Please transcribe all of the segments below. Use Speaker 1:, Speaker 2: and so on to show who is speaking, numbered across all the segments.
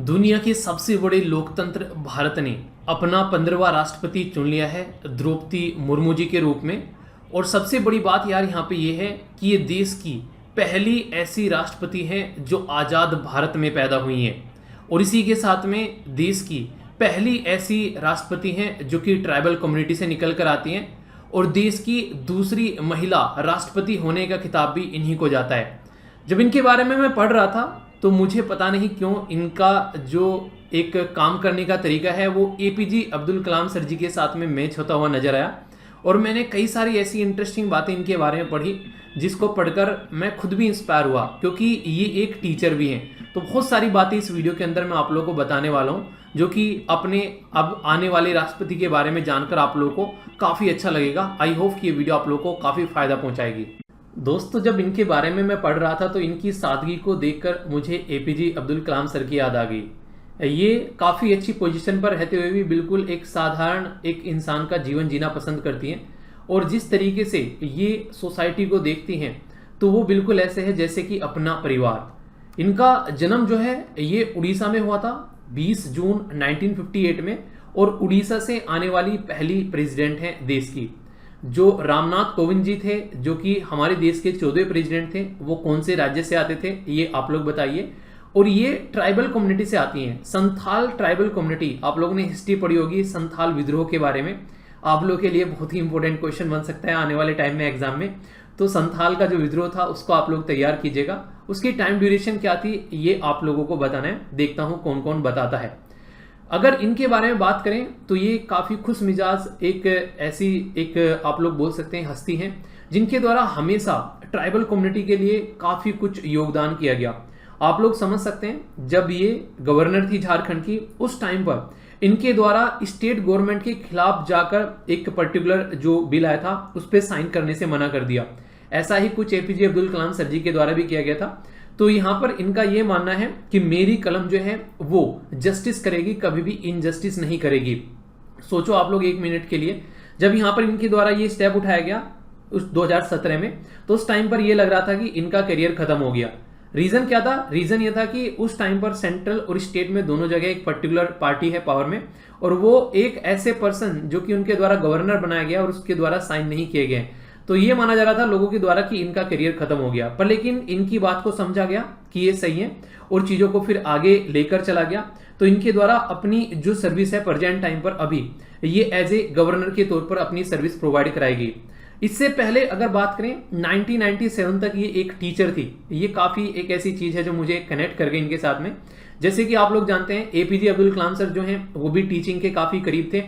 Speaker 1: दुनिया के सबसे बड़े लोकतंत्र भारत ने अपना 15वां राष्ट्रपति चुन लिया है द्रौपदी मुर्मू जी के रूप में। और सबसे बड़ी बात यार यहाँ पे ये है कि ये देश की पहली ऐसी राष्ट्रपति हैं जो आज़ाद भारत में पैदा हुई हैं, और इसी के साथ में देश की पहली ऐसी राष्ट्रपति हैं जो कि ट्राइबल कम्युनिटी से निकल कर आती हैं, और देश की दूसरी महिला राष्ट्रपति होने का खिताब भी इन्हीं को जाता है। जब इनके बारे में मैं पढ़ रहा था तो मुझे पता नहीं क्यों इनका जो एक काम करने का तरीका है वो एपीजे अब्दुल कलाम सर जी के साथ में मैच होता हुआ नजर आया। और मैंने कई सारी ऐसी इंटरेस्टिंग बातें इनके बारे में पढ़ी जिसको पढ़कर मैं खुद भी इंस्पायर हुआ, क्योंकि ये एक टीचर भी हैं। तो बहुत सारी बातें इस वीडियो के अंदर मैं आप लोगों को बताने वाला हूँ जो कि अपने अब आने वाले राष्ट्रपति के बारे में जानकर आप लोगों को काफ़ी अच्छा लगेगा। आई होप कि ये वीडियो आप लोगों को काफ़ी फायदा पहुंचाएगी। दोस्तों, जब इनके बारे में मैं पढ़ रहा था तो इनकी सादगी को देखकर मुझे एपीजे अब्दुल कलाम सर की याद आ गई। ये काफ़ी अच्छी पोजीशन पर रहते हुए भी बिल्कुल एक साधारण एक इंसान का जीवन जीना पसंद करती हैं, और जिस तरीके से ये सोसाइटी को देखती हैं तो वो बिल्कुल ऐसे है जैसे कि अपना परिवार। इनका जन्म जो है ये उड़ीसा में हुआ था 20 जून 1958 में, और उड़ीसा से आने वाली पहली प्रेसिडेंट हैं देश की। जो रामनाथ कोविंद जी थे जो कि हमारे देश के 14वें प्रेसिडेंट थे, वो कौन से राज्य से आते थे ये आप लोग बताइए। और ये ट्राइबल कम्युनिटी से आती हैं, संथाल ट्राइबल कम्युनिटी। आप लोगों ने हिस्ट्री पढ़ी होगी संथाल विद्रोह के बारे में, आप लोगों के लिए बहुत ही इंपॉर्टेंट क्वेश्चन बन सकता है आने वाले टाइम में एग्जाम में। तो संथाल का जो विद्रोह था उसको आप लोग तैयार कीजिएगा। उसकी टाइम ड्यूरेशन क्या थी ये आप लोगों को बताना है, देखता हूं कौन कौन बताता है। अगर इनके बारे में बात करें तो ये काफ़ी खुश मिजाज एक ऐसी एक आप लोग बोल सकते हैं हस्ती हैं जिनके द्वारा हमेशा ट्राइबल कम्युनिटी के लिए काफ़ी कुछ योगदान किया गया। आप लोग समझ सकते हैं जब ये गवर्नर थी झारखंड की, उस टाइम पर इनके द्वारा स्टेट गवर्नमेंट के खिलाफ जाकर एक पर्टिकुलर जो बिल आया था उस पर साइन करने से मना कर दिया। ऐसा ही कुछ एपीजे अब्दुल कलाम सर जी के द्वारा भी किया गया था। तो यहां पर इनका यह मानना है कि मेरी कलम जो है वो जस्टिस करेगी, कभी भी इनजस्टिस नहीं करेगी। सोचो आप लोग एक मिनट के लिए, जब यहां पर इनके द्वारा ये स्टेप उठाया गया उस 2017 में, तो उस टाइम पर यह लग रहा था कि इनका करियर खत्म हो गया। रीजन क्या था? रीजन यह था कि उस टाइम पर सेंट्रल और स्टेट में दोनों जगह एक पर्टिकुलर पार्टी है पावर में, और वो एक ऐसे पर्सन जो कि उनके द्वारा गवर्नर बनाया गया और उसके द्वारा साइन नहीं किए गए। तो ये माना जा रहा था लोगों के द्वारा कि इनका करियर खत्म हो गया, पर लेकिन इनकी बात को समझा गया कि ये सही है और चीजों को फिर आगे लेकर चला गया। तो इनके द्वारा अपनी जो सर्विस है प्रेजेंट टाइम पर अभी ये एज ए गवर्नर के तौर पर अपनी सर्विस प्रोवाइड कराएगी। इससे पहले अगर बात करें 1997 तक ये एक टीचर थी। ये काफी एक ऐसी चीज है जो मुझे कनेक्ट कर गई इनके साथ में। जैसे कि आप लोग जानते हैं एपीजे अब्दुल कलाम सर जो हैं वो भी टीचिंग के काफी करीब थे,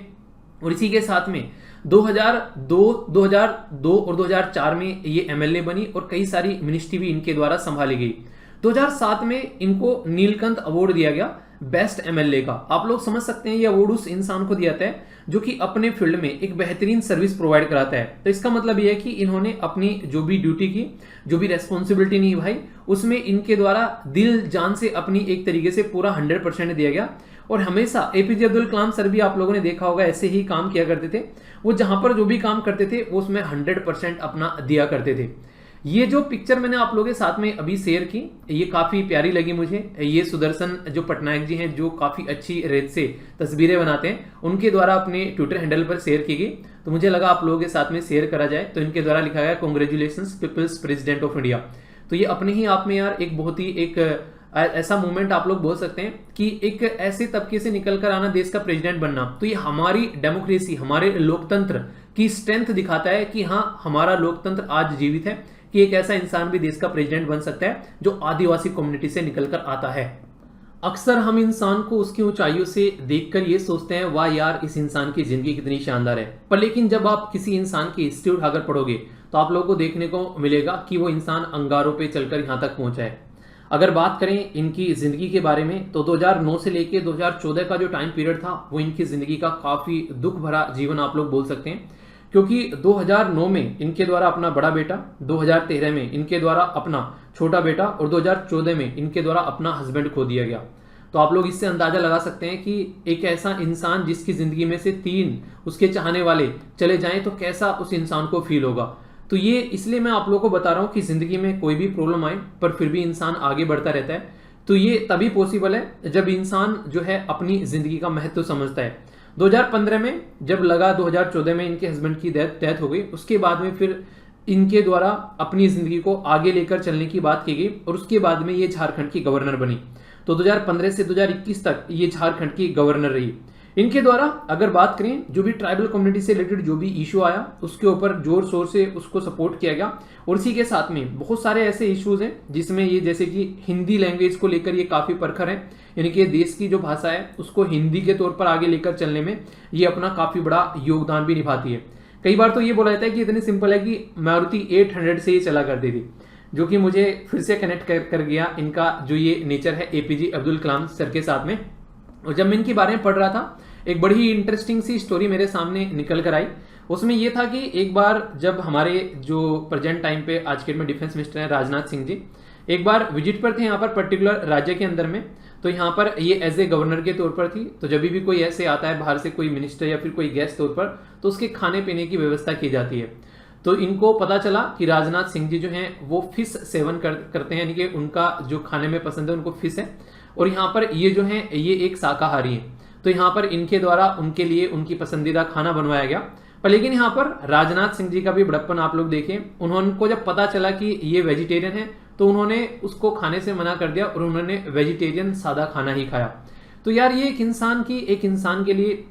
Speaker 1: और इसी के साथ में 2002 और 2004 में ये एमएलए बनी और कई सारी मिनिस्ट्री भी इनके द्वारा संभाली गई। 2007 में इनको नीलकंठ अवार्ड दिया गया बेस्ट एमएलए का। आप लोग समझ सकते हैं ये अवार्ड उस इंसान को दिया जाता है जो कि अपने फील्ड में एक बेहतरीन सर्विस प्रोवाइड कराता है। तो इसका मतलब यह है कि इन्होंने अपनी जो भी ड्यूटी की, जो भी रेस्पॉन्सिबिलिटी निभाई, उसमें इनके द्वारा दिल जान से अपनी एक तरीके से पूरा 100% दिया गया। और हमेशा एपीजे अब्दुल कलाम सर भी आप लोगों ने देखा होगा ऐसे ही काम किया करते थे। वो जहां पर जो भी काम करते थे वो उसमें 100% अपना दिया करते थे। ये जो पिक्चर मैंने आप लोगों के साथ में अभी शेयर की ये काफी प्यारी लगी मुझे। ये सुदर्शन जो पटनायक जी हैं जो काफी अच्छी रेत से तस्वीरें बनाते हैं, उनके द्वारा अपने ट्विटर हैंडल पर शेयर की गई, तो मुझे लगा आप लोगों के साथ में शेयर करा जाए। तो इनके द्वारा लिखा गया congratulations people's president of India. तो ये अपने ही आप में यार एक बहुत ही एक ऐसा मूवमेंट आप लोग बोल सकते हैं कि एक ऐसे तबके से निकलकर आना, देश का प्रेसिडेंट बनना। तो ये हमारी डेमोक्रेसी, हमारे लोकतंत्र की स्ट्रेंथ दिखाता है कि हाँ हमारा लोकतंत्र आज जीवित है, कि एक ऐसा इंसान भी देश का प्रेसिडेंट बन सकता है जो आदिवासी कम्युनिटी से निकलकर आता है। अक्सर हम इंसान को उसकी ऊंचाइयों से देखकर ये सोचते हैं वाह यार इस इंसान की जिंदगी कितनी शानदार है, पर लेकिन जब आप किसी इंसान की हिस्ट्री उठाकर पढ़ोगे तो आप लोगों को देखने को मिलेगा कि वो इंसान अंगारों पर चलकर यहाँ तक पहुंचा है। अगर बात करें इनकी जिंदगी के बारे में तो 2009 से लेके 2014 का जो टाइम पीरियड था वो इनकी जिंदगी का काफी दुख भरा जीवन आप लोग बोल सकते हैं, क्योंकि 2009 में इनके द्वारा अपना बड़ा बेटा, 2013 में इनके द्वारा अपना छोटा बेटा और 2014 में इनके द्वारा अपना हस्बैंड खो दिया गया। तो आप लोग इससे अंदाजा लगा सकते हैं कि एक ऐसा इंसान जिसकी जिंदगी में से 3 उसके चाहने वाले चले जाएं तो कैसा उस इंसान को फील होगा। तो ये इसलिए मैं आप लोगों को बता रहा हूं कि जिंदगी में कोई भी प्रॉब्लम आए पर फिर भी इंसान आगे बढ़ता रहता है। तो ये तभी पॉसिबल है जब इंसान जो है अपनी जिंदगी का महत्व समझता है। 2015 में जब लगा 2014 में इनके हस्बैंड की डेथ हो गई, उसके बाद में फिर इनके द्वारा अपनी जिंदगी को आगे लेकर चलने की बात की गई और उसके बाद में ये झारखंड की गवर्नर बनी। तो 2015 से 2021 तक ये झारखंड की गवर्नर रही। इनके द्वारा अगर बात करें, जो भी ट्राइबल कम्युनिटी से रिलेटेड जो भी इशू आया उसके ऊपर जोर शोर से उसको सपोर्ट किया गया। और इसी के साथ में बहुत सारे ऐसे इश्यूज हैं जिसमें ये, जैसे कि हिंदी लैंग्वेज को लेकर ये काफी प्रखर है, यानी कि देश की जो भाषा है उसको हिंदी के तौर पर आगे लेकर चलने में ये अपना काफी बड़ा योगदान भी निभाती है। कई बार तो ये बोला जाता है कि इतनी सिंपल है कि मारुति 800 से ये चला करती थी, जो कि मुझे फिर से कनेक्ट कर गया इनका जो ये नेचर है एपीजे अब्दुल कलाम सर के साथ में। और जब मैं इनके बारे में पढ़ रहा था, एक बड़ी ही इंटरेस्टिंग सी स्टोरी मेरे सामने निकल कर आई। उसमें यह था कि एक बार जब हमारे जो प्रेजेंट टाइम पे आज के में डिफेंस मिनिस्टर हैं राजनाथ सिंह जी एक बार विजिट पर थे यहाँ पर पर्टिकुलर राज्य के अंदर में, तो यहाँ पर ये एज ए गवर्नर के तौर पर थी। तो जब भी कोई ऐसे आता है बाहर से, कोई मिनिस्टर या फिर कोई गेस्ट तौर पर, तो उसके खाने पीने की व्यवस्था की जाती है। तो इनको पता चला कि राजनाथ सिंह जी जो हैं वो फिश सेवन करते हैं, यानी कि उनका जो खाने में पसंद है उनको फिश है, और यहाँ पर ये जो है ये एक शाकाहारी है। तो यहाँ पर इनके द्वारा उनके लिए उनकी पसंदीदा खाना बनवाया गया। पर लेकिन यहाँ पर राजनाथ सिंह जी का भी बड़प्पन आप लोग देखें, उनको जब पता चला कि ये वेजिटेरियन है तो उन्होंने उसको खाने से मना कर दिया और उन्होंने वेजिटेरियन सादा खाना ही खाया। तो यार ये एक इंसान के लिए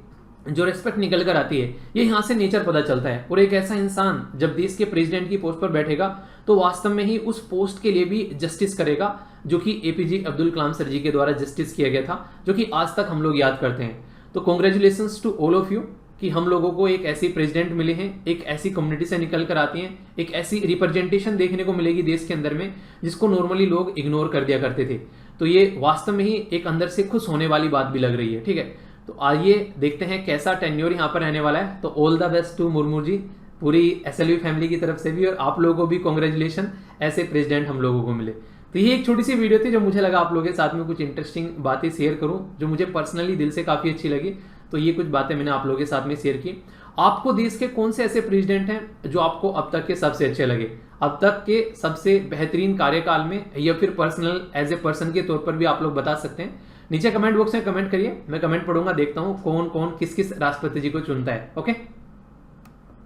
Speaker 1: जो रिस्पेक्ट निकल कर आती है, ये यहाँ से नेचर पता चलता है। और एक ऐसा इंसान जब देश के प्रेसिडेंट की पोस्ट पर बैठेगा तो वास्तव में ही उस पोस्ट के लिए भी जस्टिस करेगा, जो कि एपीजे अब्दुल कलाम सर जी के द्वारा जस्टिस किया गया था, जो कि आज तक हम लोग याद करते हैं। तो congratulations to all of you कि हम लोगों को एक ऐसी प्रेसिडेंट मिले हैं, एक ऐसी कम्युनिटी से निकल कर आती हैं, एक ऐसी रिप्रेजेंटेशन देखने को मिलेगी देश के अंदर में जिसको नॉर्मली लोग इग्नोर कर दिया करते थे। तो ये वास्तव में ही एक अंदर से खुश होने वाली बात भी लग रही है। ठीक है, तो आइए देखते हैं कैसा टेन्योर यहाँ पर रहने वाला है। तो all the best to Murmu ji, पूरी एसएलवी फैमिली की तरफ से भी, और आप लोगों को भी कॉन्ग्रेचुलेशन, ऐसे प्रेसिडेंट हम लोगों को मिले। तो ये एक छोटी सी वीडियो थी जो मुझे लगा आप लोगों के साथ में कुछ इंटरेस्टिंग बातें शेयर करूं, जो मुझे पर्सनली दिल से काफी अच्छी लगी। तो ये कुछ बातें मैंने आप लोगों के साथ में शेयर की। आपको देश के कौन से ऐसे प्रेसिडेंट हैं जो आपको अब तक के सबसे अच्छे लगे, अब तक के सबसे बेहतरीन कार्यकाल में, या फिर पर्सनल एज ए पर्सन के तौर पर भी आप लोग बता सकते हैं। नीचे कमेंट बॉक्स में कमेंट करिए, मैं कमेंट पढ़ूंगा, देखता हूं कौन कौन किस किस राष्ट्रपति जी को चुनता है। ओके।